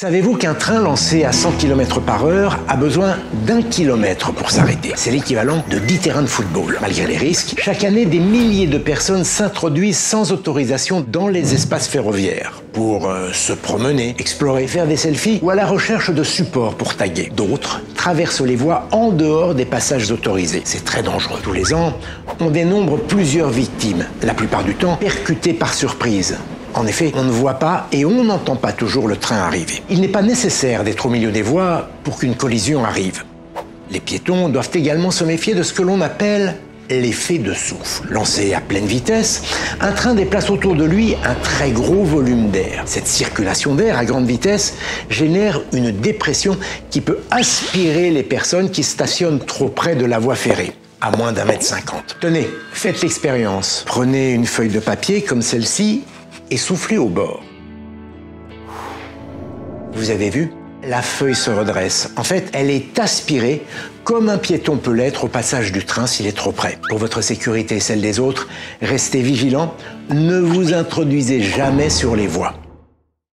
Savez-vous qu'un train lancé à 100 km/h a besoin d'1 kilomètre pour s'arrêter? C'est l'équivalent de 10 terrains de football. Malgré les risques, chaque année, des milliers de personnes s'introduisent sans autorisation dans les espaces ferroviaires pour se promener, explorer, faire des selfies ou à la recherche de supports pour taguer. D'autres traversent les voies en dehors des passages autorisés. C'est très dangereux. Tous les ans, on dénombre plusieurs victimes, la plupart du temps percutées par surprise. En effet, on ne voit pas et on n'entend pas toujours le train arriver. Il n'est pas nécessaire d'être au milieu des voies pour qu'une collision arrive. Les piétons doivent également se méfier de ce que l'on appelle l'effet de souffle. Lancé à pleine vitesse, un train déplace autour de lui un très gros volume d'air. Cette circulation d'air à grande vitesse génère une dépression qui peut aspirer les personnes qui stationnent trop près de la voie ferrée, à moins d'1,50 m. Tenez, faites l'expérience. Prenez une feuille de papier comme celle-ci et soufflez au bord. Vous avez vu? La feuille se redresse. En fait, elle est aspirée comme un piéton peut l'être au passage du train s'il est trop près. Pour votre sécurité et celle des autres, restez vigilants. Ne vous introduisez jamais sur les voies.